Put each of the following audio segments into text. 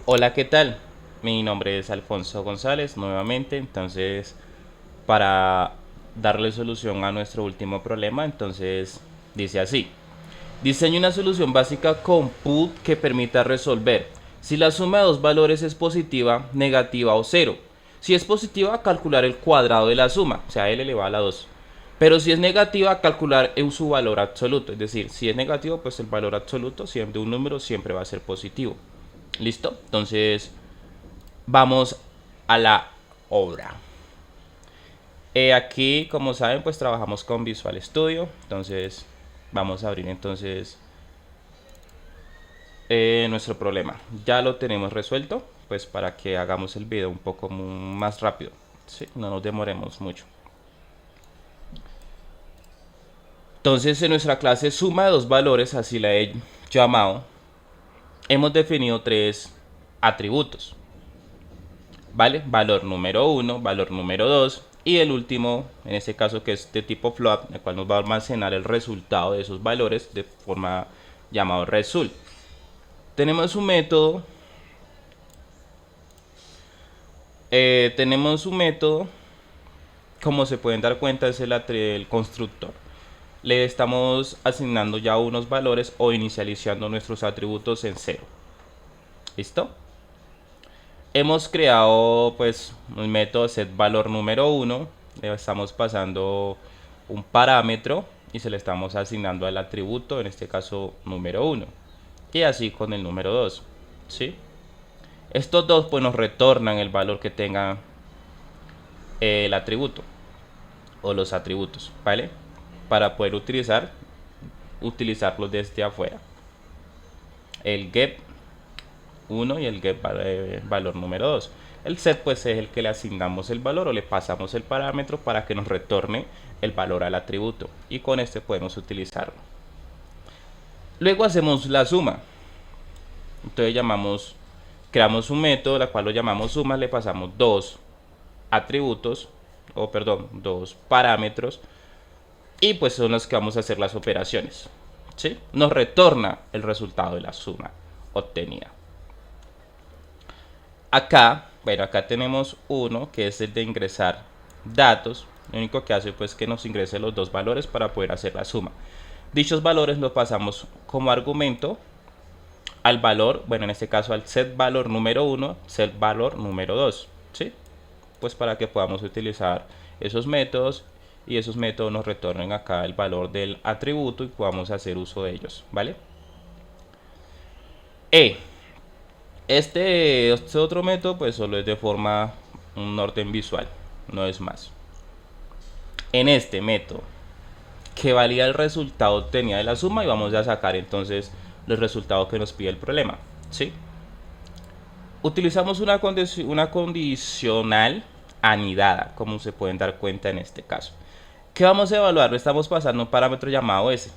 Hola, ¿qué tal? Mi nombre es Alfonso González nuevamente, entonces para darle solución a nuestro último problema, entonces dice así. Diseñe una solución básica con PUT que permita resolver si la suma de dos valores es positiva, negativa o cero. Si es positiva, calcular el cuadrado de la suma, o sea, l elevado a la 2. Pero si es negativa, calcular en su valor absoluto. Es decir, si es negativo, pues el valor absoluto de un número siempre va a ser positivo. ¿Listo? Entonces, vamos a la obra. Aquí, como saben, pues trabajamos con Visual Studio. Entonces, vamos a abrir entonces nuestro problema. Ya lo tenemos resuelto, pues para que hagamos el video un poco más rápido. ¿Sí? No nos demoremos mucho. Entonces, en nuestra clase suma de dos valores, así la he llamado, hemos definido tres atributos. ¿Vale? Valor número 1, valor número 2 y el último, en este caso que es de tipo float, el cual nos va a almacenar el resultado de esos valores de forma llamado result. Tenemos un método, como se pueden dar cuenta es el constructor. Le estamos asignando ya unos valores o inicializando nuestros atributos en cero. ¿Listo? Hemos creado pues un método set valor número 1, le estamos pasando un parámetro y se le estamos asignando al atributo, en este caso número 1, y así con el número 2, ¿sí? Estos dos pues nos retornan el valor que tenga el atributo o los atributos, ¿vale? Para poder utilizarlos desde afuera. El get 1 y el get valor número 2. El set pues es el que le asignamos el valor o le pasamos el parámetro para que nos retorne el valor al atributo y con este podemos utilizarlo. Luego hacemos la suma. Entonces creamos un método, la cual lo llamamos suma, le pasamos dos atributos, o perdón, dos parámetros y pues son los que vamos a hacer las operaciones. ¿Sí? Nos retorna el resultado de la suma obtenida. Acá, bueno, acá tenemos uno que es el de ingresar datos. Lo único que hace pues que nos ingrese los dos valores para poder hacer la suma. Dichos valores los pasamos como argumento al valor, bueno, en este caso al set valor número 1, set valor número 2, ¿sí? Pues para que podamos utilizar esos métodos y esos métodos nos retornen acá el valor del atributo y podamos hacer uso de ellos, ¿vale? E. Este otro método pues solo es de forma un orden visual, no es más. En este método que valida el resultado obtenido de la suma y vamos a sacar entonces los resultados que nos pide el problema, ¿sí? Utilizamos una condicional anidada, como se pueden dar cuenta en este caso. ¿Qué vamos a evaluar? Le estamos pasando un parámetro llamado S.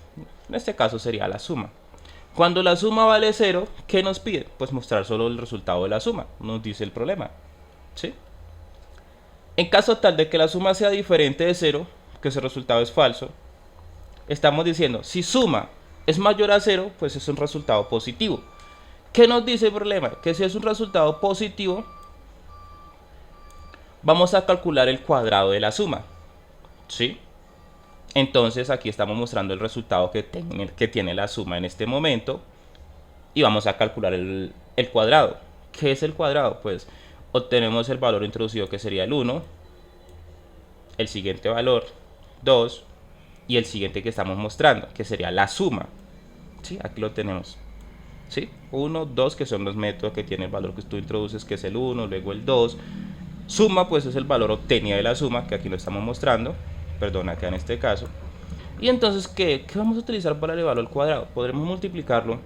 En este caso sería la suma. Cuando la suma vale 0, ¿qué nos pide? Pues mostrar solo el resultado de la suma, nos dice el problema, ¿sí? En caso tal de que la suma sea diferente de 0, que ese resultado es falso, estamos diciendo, si suma es mayor a 0, pues es un resultado positivo. ¿Qué nos dice el problema? Que si es un resultado positivo, vamos a calcular el cuadrado de la suma, ¿sí? Entonces aquí estamos mostrando el resultado que tiene la suma en este momento y vamos a calcular el cuadrado. ¿Qué es el cuadrado? Pues obtenemos el valor introducido que sería el 1, el siguiente valor 2 y el siguiente que estamos mostrando que sería la suma. ¿Sí? Aquí lo tenemos. ¿Sí? 1, 2 que son los métodos que tiene el valor que tú introduces que es el 1, luego el 2. Suma pues es el valor obtenido de la suma que aquí lo estamos mostrando. Perdón, acá en este caso. Y entonces, ¿qué vamos a utilizar para elevarlo al cuadrado? Podremos multiplicarlo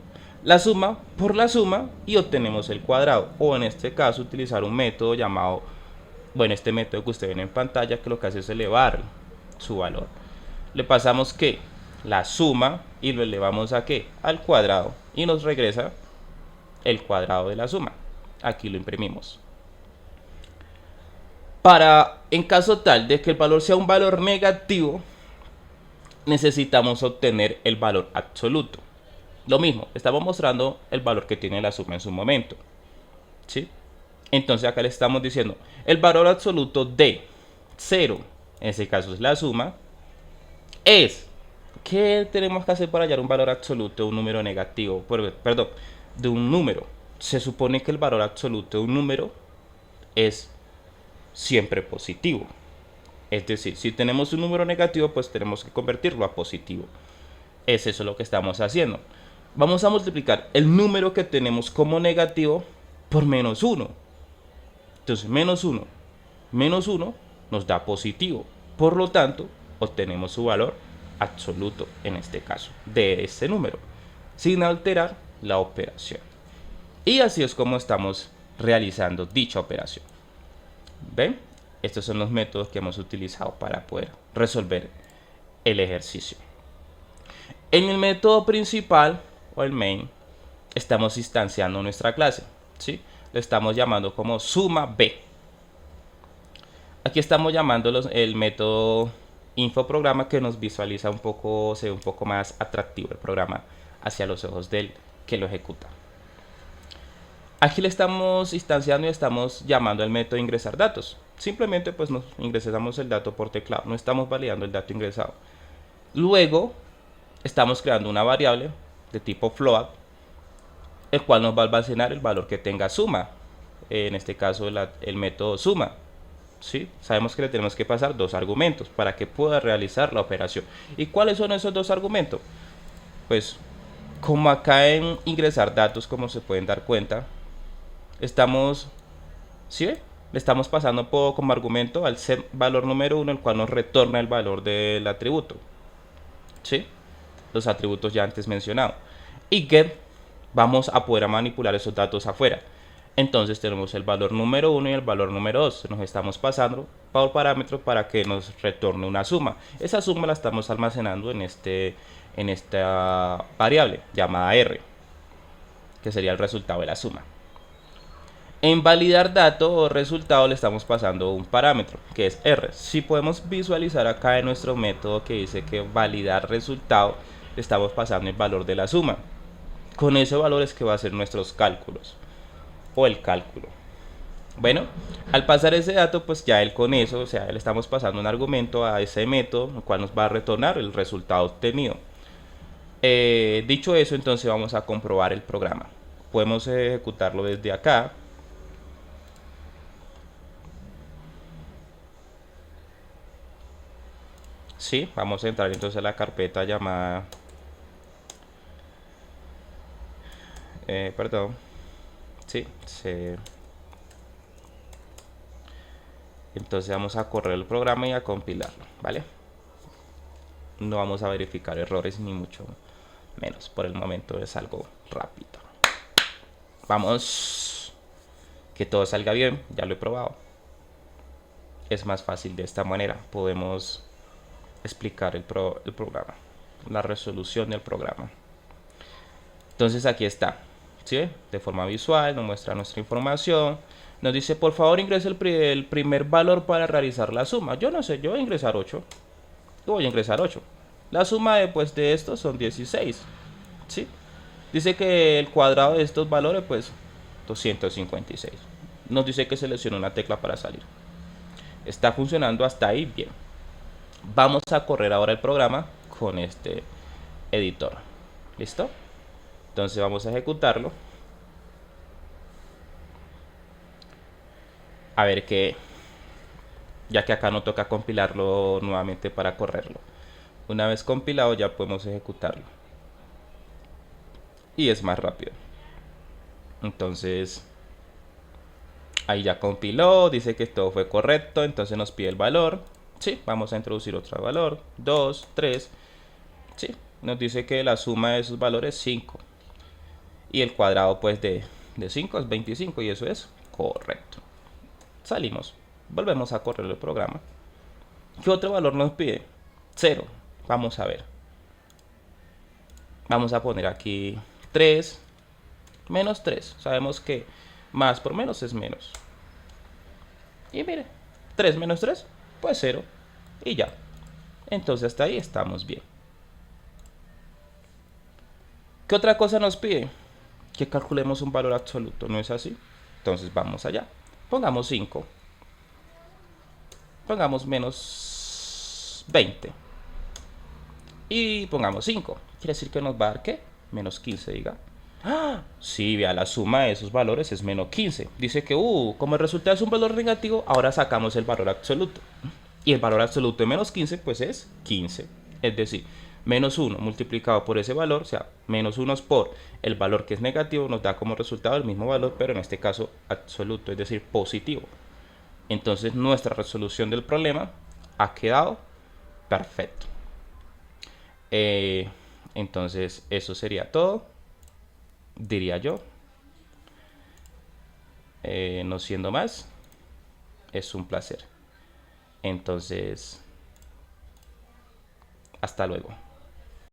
la suma por la suma y obtenemos el cuadrado. O en este caso utilizar un método llamado, bueno, este método que usted ven en pantalla que lo que hace es elevar su valor. Le pasamos que la suma y lo elevamos a qué? Al cuadrado y nos regresa el cuadrado de la suma. Aquí lo imprimimos. En caso tal de que el valor sea un valor negativo, necesitamos obtener el valor absoluto. Lo mismo, estamos mostrando el valor que tiene la suma en su momento. ¿sí? Entonces acá le estamos diciendo el valor absoluto de 0, en ese caso es la suma, es, ¿qué tenemos que hacer para hallar un valor absoluto de un número negativo? Perdón, de un número. Se supone que el valor absoluto de un número es siempre positivo. Es decir, si tenemos un número negativo, pues tenemos que convertirlo a positivo. Es eso lo que estamos haciendo. Vamos a multiplicar el número que tenemos como negativo por menos 1. Entonces, menos 1 nos da positivo. Por lo tanto, obtenemos su valor absoluto, en este caso, de este número, sin alterar la operación. Y así es como estamos realizando dicha operación. ¿Ven? Estos son los métodos que hemos utilizado para poder resolver el ejercicio. En el método principal, o el main, estamos instanciando nuestra clase, ¿sí? Lo estamos llamando como suma B. Aquí estamos llamando el método infoprograma, que nos visualiza un poco, se ve un poco más atractivo el programa hacia los ojos del que lo ejecuta. Aquí le estamos instanciando y estamos llamando al método ingresar datos. Simplemente pues nos ingresamos el dato por teclado, no estamos validando el dato ingresado. Luego estamos creando una variable de tipo float, el cual nos va a almacenar el valor que tenga suma, en este caso el método suma. ¿Sí? Sabemos que le tenemos que pasar dos argumentos para que pueda realizar la operación. ¿Y cuáles son esos dos argumentos? Pues como acá en ingresar datos, como se pueden dar cuenta, estamos, ¿sí? Le estamos pasando como argumento al set valor número 1, el cual nos retorna el valor del atributo, ¿sí? Los atributos ya antes mencionados. Y get, vamos a poder manipular esos datos afuera. Entonces tenemos el valor número 1 y el valor número 2. Nos estamos pasando por parámetros para que nos retorne una suma. Esa suma la estamos almacenando en esta variable llamada R, que sería el resultado de la suma. En validar dato o resultado le estamos pasando un parámetro que es R. Si podemos visualizar acá en nuestro método que dice que validar resultado, le estamos pasando el valor de la suma. Con ese valor es que va a hacer nuestros cálculos o el cálculo. Bueno, al pasar ese dato, pues ya él con eso, o sea, le estamos pasando un argumento a ese método, el cual nos va a retornar el resultado obtenido. Dicho eso, entonces vamos a comprobar el programa. Podemos ejecutarlo desde acá. Sí, vamos a entrar entonces a la carpeta llamada entonces vamos a correr el programa y a compilarlo, ¿vale? No vamos a verificar errores ni mucho menos, por el momento es algo rápido. Vamos, que todo salga bien, ya lo he probado. Es más fácil de esta manera, podemos explicar el programa, la resolución del programa. Entonces aquí está, ¿sí? De forma visual nos muestra nuestra información. Nos dice, por favor ingrese el primer valor para realizar la suma. Yo no sé, yo voy a ingresar 8. Yo voy a ingresar 8. La suma de estos son 16. ¿Sí? Dice que el cuadrado de estos valores, pues, 256. Nos dice que seleccione una tecla para salir. Está funcionando hasta ahí bien. Vamos a correr ahora el programa con este editor. ¿Listo? Entonces vamos a ejecutarlo. A ver qué, ya que acá no toca compilarlo nuevamente para correrlo. Una vez compilado ya podemos ejecutarlo. Y es más rápido. Entonces, ahí ya compiló, dice que todo fue correcto, entonces nos pide el valor. Sí, vamos a introducir otro valor, 2, 3. Sí, nos dice que la suma de esos valores es 5. Y el cuadrado pues de 5 es 25 y eso es correcto. Salimos, volvemos a correr el programa. ¿Qué otro valor nos pide? 0. Vamos a ver. Vamos a poner aquí 3, menos 3. Sabemos que más por menos es menos. Y mire, 3 menos 3, pues 0. Y ya. Entonces hasta ahí estamos bien. ¿Qué otra cosa nos pide? Que calculemos un valor absoluto, ¿no es así? Entonces vamos allá. Pongamos 5. Pongamos menos 20. Y pongamos 5. Quiere decir que nos va a dar, ¿qué? Menos 15, diga. ¡Ah! Sí, vea, la suma de esos valores es menos 15. Dice que, como el resultado es un valor negativo, ahora sacamos el valor absoluto. Y el valor absoluto de menos 15, pues es 15. Es decir, menos 1 multiplicado por ese valor, o sea, menos 1 por el valor que es negativo, nos da como resultado el mismo valor, pero en este caso absoluto, es decir, positivo. Entonces nuestra resolución del problema ha quedado perfecto. Entonces eso sería todo, diría yo. No siendo más, es un placer. Entonces, hasta luego.